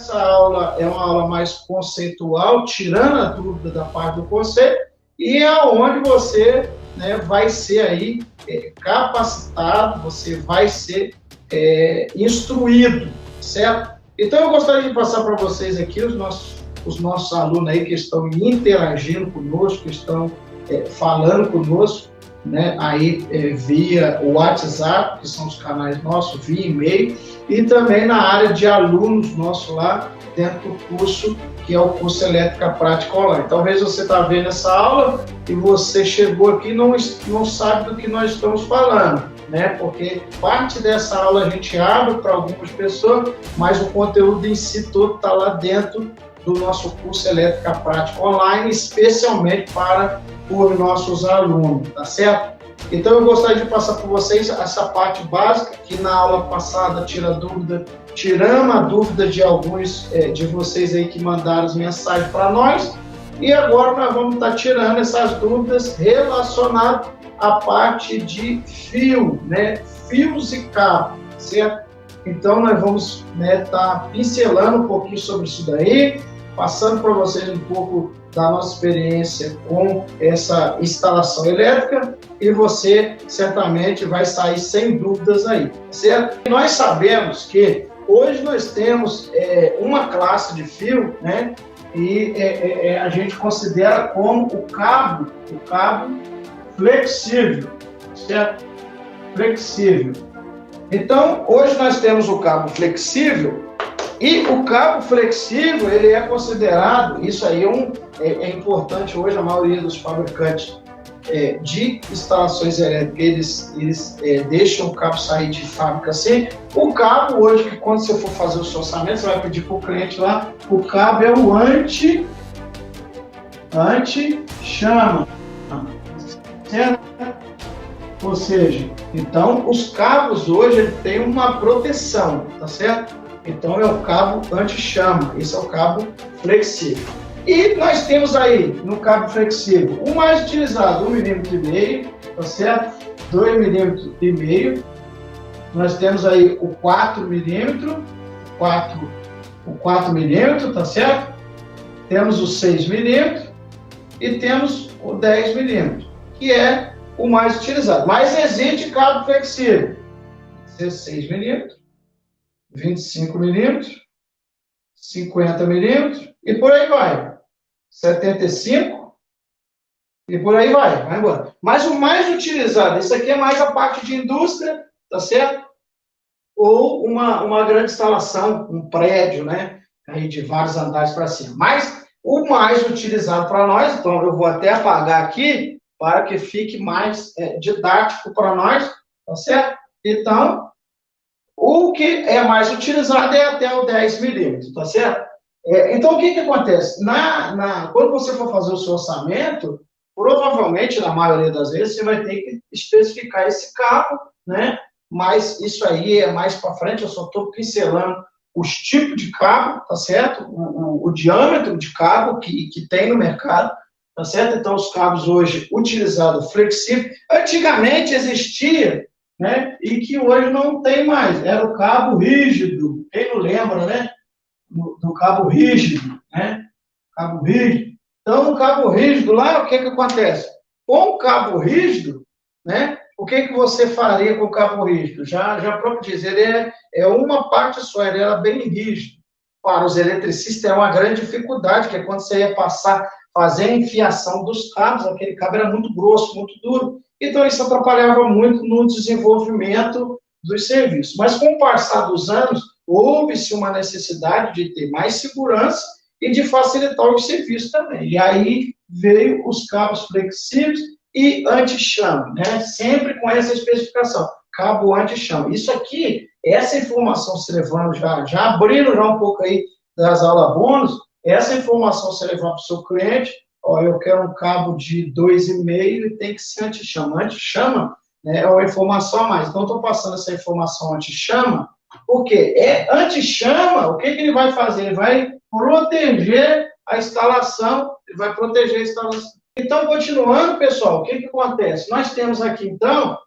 essa aula é uma aula mais conceitual, tirando a dúvida da parte do conceito, e é onde você, né, vai ser aí capacitado, você vai ser instruído, certo? Então, eu gostaria de passar para vocês aqui os nossos alunos aí que estão interagindo conosco, que estão falando conosco, né, aí via o WhatsApp, que são os canais nossos, via e-mail, e também na área de alunos nossos lá dentro do curso, que é o curso Elétrica Prática Online. Talvez você está vendo essa aula e você chegou aqui e não sabe do que nós estamos falando, né? Porque parte dessa aula a gente abre para algumas pessoas, mas o conteúdo em si todo está lá dentro do nosso curso Elétrica Prática Online, especialmente para os nossos alunos, tá certo? Então eu gostaria de passar por vocês essa parte básica, que na aula passada tiramos a dúvida de alguns de vocês aí que mandaram as mensagens para nós, e agora nós vamos estar tirando essas dúvidas relacionadas à parte de fio, né? Fios e cabos, certo? Então nós vamos estar pincelando um pouquinho sobre isso daí, passando para vocês um pouco da nossa experiência com essa instalação elétrica, e você certamente vai sair sem dúvidas aí, certo? Nós sabemos que hoje nós temos uma classe de fio, né? E a gente considera como o cabo flexível, certo? Flexível. Então, hoje nós temos o cabo flexível, e o cabo flexível, ele é considerado, isso aí é importante hoje, a maioria dos fabricantes de instalações elétricas, eles deixam o cabo sair de fábrica assim. O cabo hoje, que quando você for fazer o seu orçamento, você vai pedir para o cliente lá, o cabo é o anti-chama, certo? Ou seja, então os cabos hoje ele tem uma proteção, tá certo? Então é o cabo anti-chama, esse é o cabo flexível. E nós temos aí no cabo flexível o mais utilizado, 1,5 mm, tá certo? 2,5 mm. Nós temos aí o 4 mm, o 4 mm, tá certo? Temos o 6 mm e temos o 10 mm, que é o mais utilizado. Mas existe cabo flexível, 16 mm, 25 milímetros, 50 milímetros, e por aí vai. 75, e por aí vai embora. Mas o mais utilizado, isso aqui é mais a parte de indústria, tá certo? Ou uma grande instalação, um prédio, né? Aí de vários andares para cima. Mas o mais utilizado para nós, então eu vou até apagar aqui, para que fique mais didático para nós, tá certo? Então, o que é mais utilizado é até o 10 milímetros, tá certo? Então, o que acontece? Quando você for fazer o seu orçamento, provavelmente, na maioria das vezes, você vai ter que especificar esse cabo, né? Mas isso aí é mais para frente, eu só estou pincelando os tipos de cabo, tá certo? O diâmetro de cabo que tem no mercado, tá certo? Então, os cabos hoje utilizados flexível, antigamente existia, né? E que hoje não tem mais, era o cabo rígido, quem não lembra, né? Do cabo rígido, né? Cabo rígido. Então, no cabo rígido, lá, o que acontece? Com o cabo rígido, né? O que você faria com o cabo rígido? Já próprio diz, ele é uma parte só, ele era bem rígido. Para os eletricistas é uma grande dificuldade, que é quando você ia fazer a enfiação dos cabos, aquele cabo era muito grosso, muito duro, então isso atrapalhava muito no desenvolvimento dos serviços. Mas com o passar dos anos, houve-se uma necessidade de ter mais segurança e de facilitar os serviços também. E aí veio os cabos flexíveis e anti-chame, né? Sempre com essa especificação, cabo anti-chame. Isso aqui, essa informação se levando já abrindo já um pouco aí das aulas bônus, essa informação você levar para o seu cliente, ó, eu quero um cabo de 2,5 e tem que ser anti-chama. Anti-chama, né, é uma informação a mais. Então, estou passando essa informação anti-chama, porque anti-chama, o que ele vai fazer? Ele vai proteger a instalação, ele vai proteger a instalação. Então, continuando, pessoal, o que acontece? Nós temos aqui, então,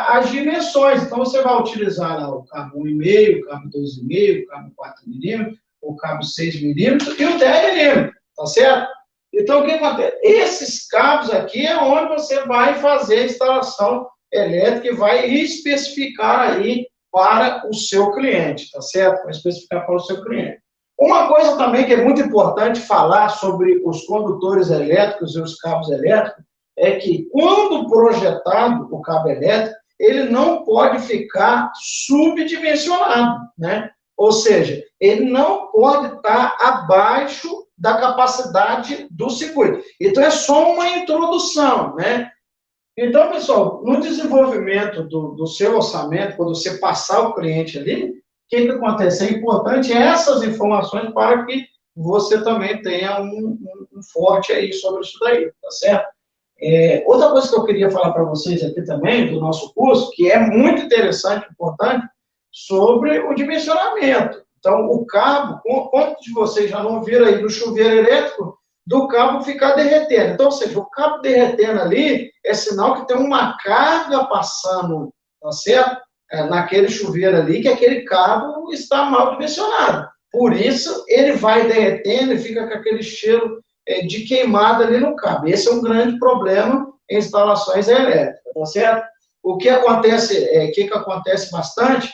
as dimensões. Então, você vai utilizar lá o cabo 1,5, o cabo 2,5, o cabo 4 milímetros, o cabo 6 milímetros e o 10 milímetros, tá certo? Então, o que acontece? Esses cabos aqui é onde você vai fazer a instalação elétrica e vai especificar aí para o seu cliente, tá certo? Vai especificar para o seu cliente. Uma coisa também que é muito importante falar sobre os condutores elétricos e os cabos elétricos é que, quando projetado o cabo elétrico, ele não pode ficar subdimensionado, né? Ou seja, ele não pode estar abaixo da capacidade do circuito. Então, é só uma introdução, né? Então, pessoal, no desenvolvimento do seu orçamento, quando você passar o cliente ali, o que acontece? É importante essas informações para que você também tenha um forte aí sobre isso daí, tá certo? Outra coisa que eu queria falar para vocês aqui também, do nosso curso, que é muito interessante, importante, sobre o dimensionamento. Então, o cabo, quantos de vocês já não viram aí do chuveiro elétrico, do cabo ficar derretendo? Então, ou seja, o cabo derretendo ali é sinal que tem uma carga passando, tá certo? Naquele chuveiro ali, que aquele cabo está mal dimensionado. Por isso, ele vai derretendo e fica com aquele cheiro de queimada ali no cabo. Esse é um grande problema em instalações elétricas, tá certo? O que acontece, que acontece bastante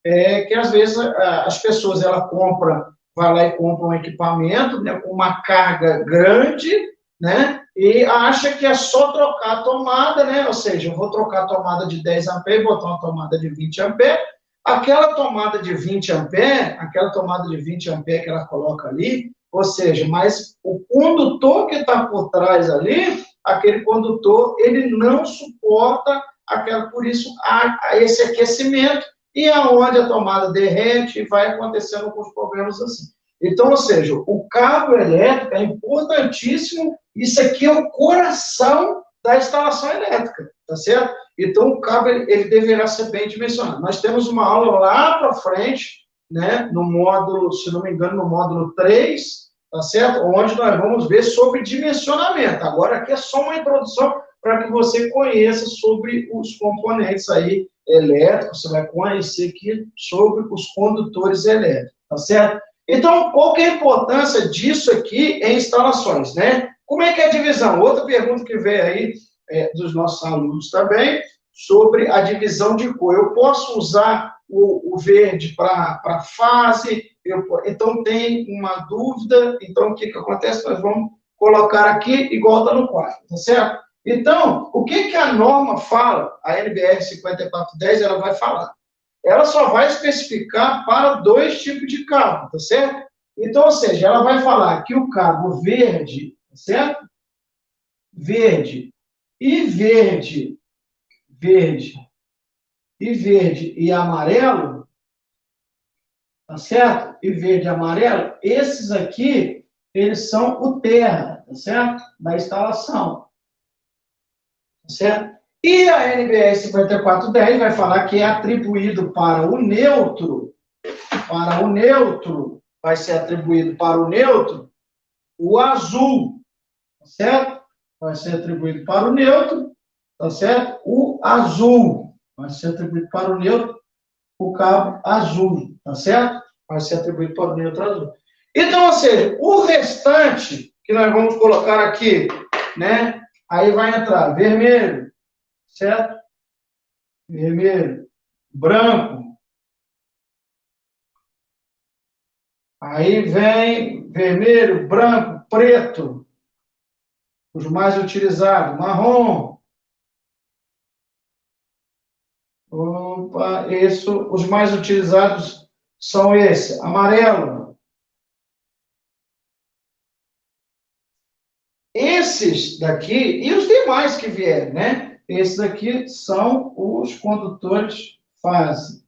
é que, às vezes, as pessoas, vai lá e compra um equipamento, né, com uma carga grande, né, e acha que é só trocar a tomada, né, ou seja, eu vou trocar a tomada de 10 amperes e botar uma tomada de 20 amperes, aquela tomada de 20 amperes que ela coloca ali, ou seja, mas o condutor que está por trás ali, aquele condutor, ele não suporta por isso, esse aquecimento, e aonde a tomada derrete, vai acontecendo alguns problemas assim. Então, ou seja, o cabo elétrico é importantíssimo, isso aqui é o coração da instalação elétrica, tá certo? Então, o cabo, ele deverá ser bem dimensionado. Nós temos uma aula lá para frente, né, no módulo, se não me engano, no módulo 3, tá certo? Onde nós vamos ver sobre dimensionamento. Agora, aqui é só uma introdução para que você conheça sobre os componentes aí elétricos, você vai conhecer aqui sobre os condutores elétricos, tá certo? Então, qual que é a importância disso aqui em instalações, né? Como é que é a divisão? Outra pergunta que veio aí dos nossos alunos também, sobre a divisão de cor. Eu posso usar o verde para fase? Então, tem uma dúvida. Então, o que acontece? Nós vamos colocar aqui igual está no quadro, tá certo? Então, o que a norma fala? A NBR 5410, ela vai falar. Ela só vai especificar para 2 tipos de cabo, tá certo? Então, ou seja, ela vai falar que o cabo verde, tá certo? Verde e amarelo, tá certo? E verde e amarelo, esses aqui, eles são o terra, tá certo? Da instalação. Certo? E a NBR 5410 vai falar que é atribuído para o neutro, vai ser atribuído para o neutro o azul, tá certo? Vai ser atribuído para o neutro, tá certo? O azul, vai ser atribuído para o neutro o cabo azul, tá certo? Vai ser atribuído para o neutro azul. Então, ou seja, o restante que nós vamos colocar aqui, né? Aí vai entrar vermelho, certo? Vermelho, branco. Aí vem vermelho, branco, preto. Os mais utilizados, marrom. Opa, os mais utilizados são esses, amarelo. Esses daqui, e os demais que vierem, né? Esses daqui são os condutores fase,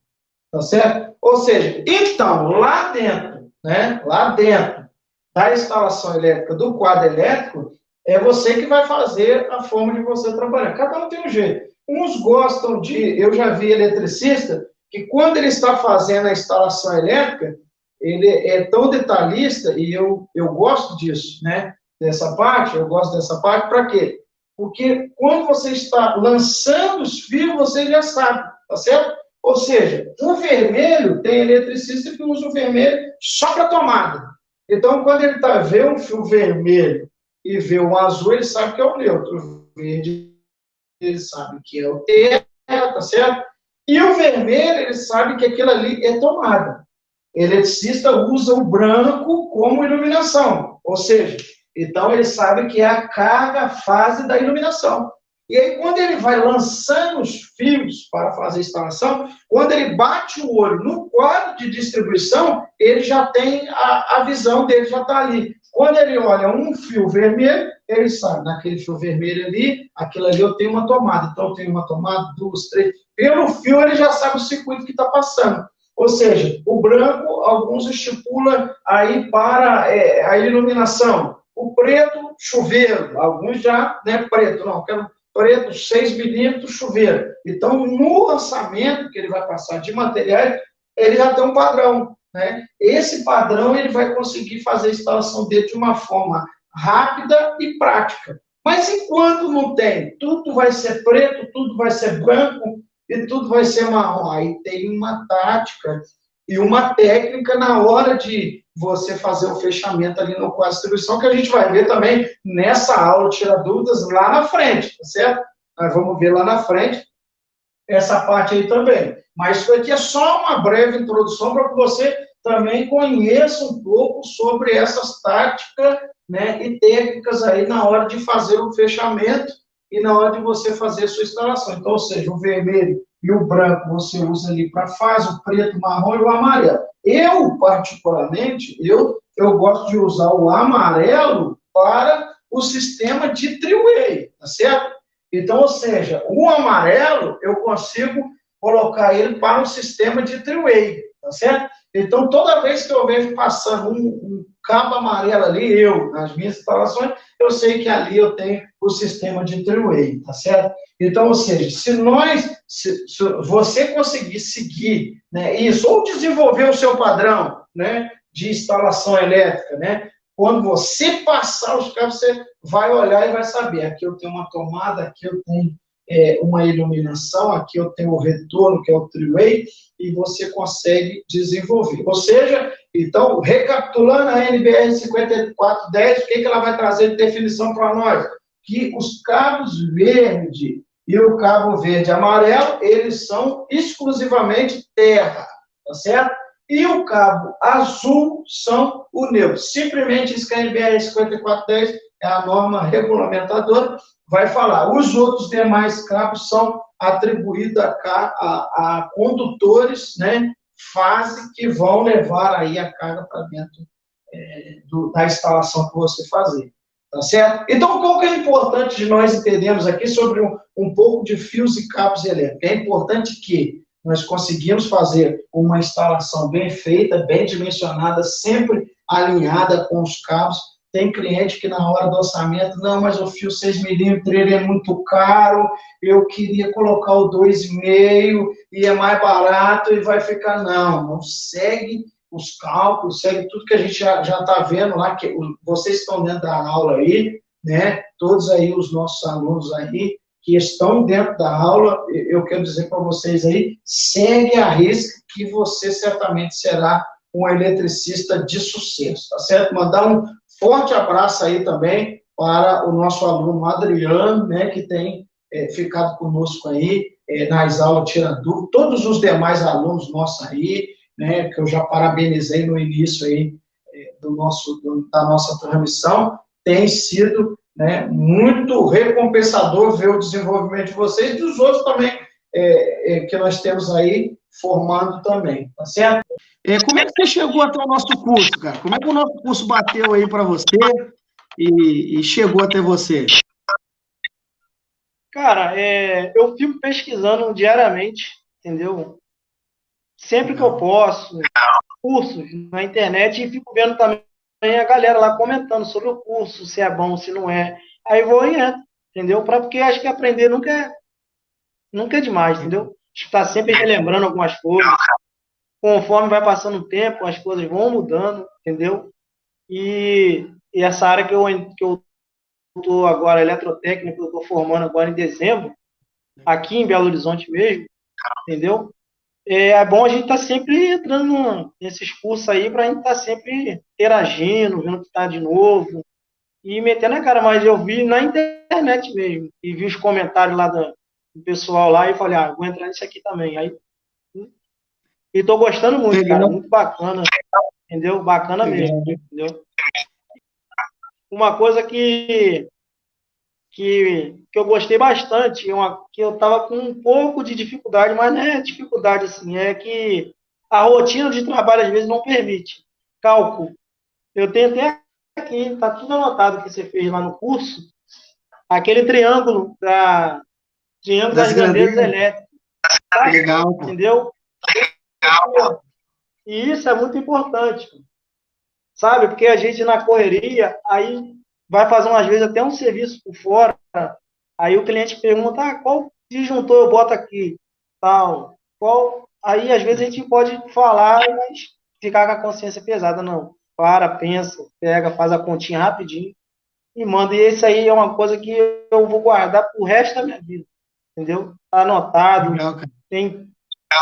tá certo? Ou seja, então, lá dentro, né? Lá dentro da instalação elétrica, do quadro elétrico, é você que vai fazer a forma de você trabalhar. Cada um tem um jeito. Uns gostam eu já vi eletricista, que quando ele está fazendo a instalação elétrica, ele é tão detalhista, e eu gosto disso, né? Eu gosto dessa parte, para quê? Porque quando você está lançando os fios, você já sabe, tá certo? Ou seja, o vermelho, tem eletricista que usa o vermelho só para tomada. Então, quando ele vê um fio vermelho e vê o azul, ele sabe que é o neutro. O verde, ele sabe que é o terra, tá certo? E o vermelho, ele sabe que aquilo ali é tomada. O eletricista usa o branco como iluminação. Ou seja, então ele sabe que é a carga, fase da iluminação. E aí, quando ele vai lançando os fios para fazer a instalação, quando ele bate o olho no quadro de distribuição, ele já tem a visão dele, já está ali. Quando ele olha um fio vermelho, ele sabe, naquele fio vermelho ali, aquilo ali eu tenho uma tomada. Então, eu tenho uma tomada, duas, três. Pelo fio, ele já sabe o circuito que está passando. Ou seja, o branco, alguns estipulam aí para a iluminação. O preto, chuveiro. Alguns já, né, preto, não, quero preto, 6 milímetros, chuveiro. Então, no lançamento que ele vai passar de materiais, ele já tem um padrão, né? Esse padrão, ele vai conseguir fazer a instalação dele de uma forma rápida e prática. Mas enquanto não tem, tudo vai ser preto, tudo vai ser branco e tudo vai ser marrom. Aí tem uma tática e uma técnica na hora de você fazer o fechamento ali no quadro de distribuição, que a gente vai ver também nessa aula, tira dúvidas lá na frente, tá certo? Nós vamos ver lá na frente essa parte aí também. Mas isso aqui é só uma breve introdução para que você também conheça um pouco sobre essas táticas, né, e técnicas aí na hora de fazer o fechamento e na hora de você fazer a sua instalação. Então, ou seja, o vermelho e o branco você usa ali para fase, o preto, o marrom e o amarelo. Eu, particularmente, eu gosto de usar o amarelo para o sistema de three-way, tá certo? Então, ou seja, o amarelo eu consigo colocar ele para o sistema de three-way, tá certo? Então, toda vez que eu vejo passando um cabo amarelo ali, nas minhas instalações, eu sei que ali eu tenho o sistema de three-way, tá certo? Então, ou seja, se você conseguir seguir, né, isso, ou desenvolver o seu padrão, né, de instalação elétrica, né, quando você passar os cabos, você vai olhar e vai saber, aqui eu tenho uma tomada, aqui eu tenho uma iluminação, aqui eu tenho o retorno, que é o three-way, e você consegue desenvolver. Ou seja, então, recapitulando a NBR 5410, o que ela vai trazer de definição para nós? Que os cabos verde e o cabo verde e amarelo, eles são exclusivamente terra, tá certo? E o cabo azul são o neutro. Simplesmente isso que a NBR 5410 é a norma regulamentadora, vai falar. Os outros demais cabos são atribuídos a condutores, né, fase, que vão levar aí a carga para dentro da instalação que você fazer. Tá certo? Então, qual que é importante de nós entendermos aqui sobre um pouco de fios e cabos elétricos? É importante que nós conseguimos fazer uma instalação bem feita, bem dimensionada, sempre alinhada com os cabos. Tem cliente que na hora do orçamento, não, mas o fio 6 milímetros ele é muito caro, eu queria colocar o 2,5 e é mais barato e vai ficar, não segue os cálculos, segue tudo que a gente já está vendo lá, que vocês estão dentro da aula aí, né, todos aí os nossos alunos aí, que estão dentro da aula, eu quero dizer para vocês aí, segue a risca que você certamente será um eletricista de sucesso, tá certo? Mandar um forte abraço aí também para o nosso aluno Adriano, né, que tem ficado conosco aí nas aulas tirando dúvida, todos os demais alunos nossos aí, né, que eu já parabenizei no início aí da nossa transmissão, tem sido, né, muito recompensador ver o desenvolvimento de vocês e dos outros também que nós temos aí formando também, tá certo? Como é que você chegou até o nosso curso, cara? Como é que o nosso curso bateu aí para você e chegou até você? Cara, eu fico pesquisando diariamente, entendeu? Sempre que eu posso, cursos na internet, e fico vendo também a galera lá comentando sobre o curso, se é bom, se não é. Aí vou e entro, entendeu? Porque acho que aprender nunca é demais, entendeu? Está sempre relembrando algumas coisas. Conforme vai passando o tempo, as coisas vão mudando, entendeu? E essa área que eu estou agora, eletrotécnica, eu estou formando agora em dezembro, aqui em Belo Horizonte mesmo, entendeu? é bom a gente estar sempre entrando nesses cursos aí para a gente estar sempre interagindo, vendo o que está de novo e metendo a cara. Mas eu vi na internet mesmo e vi os comentários lá do pessoal lá e falei, vou entrar nisso aqui também. Aí, e tô gostando muito, cara, Legal, muito bacana, entendeu? Bacana mesmo, legal, né? entendeu? Uma coisa que eu gostei bastante, que eu estava com um pouco de dificuldade, mas não é dificuldade assim, é que a rotina de trabalho às vezes não permite. Cálculo. Eu tenho até aqui, está tudo anotado que você fez lá no curso, aquele triângulo Das das grandezas grandezas, elétricas, legal, pô. entendeu? E isso é muito importante, sabe? Porque a gente na correria, aí vai fazer umas vezes até um serviço por fora, aí o cliente pergunta, qual disjuntor eu boto aqui? Tal, qual? Aí às vezes a gente pode falar, mas ficar com a consciência pesada, não. Para, pensa, pega, faz a continha rapidinho e manda. E isso aí é uma coisa que eu vou guardar pro resto da minha vida, entendeu? Tá anotado, Legal, cara. tem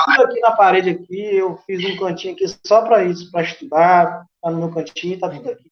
tudo aqui na parede aqui, eu fiz um cantinho aqui só para isso, para estudar, tá no meu cantinho, tá tudo aqui.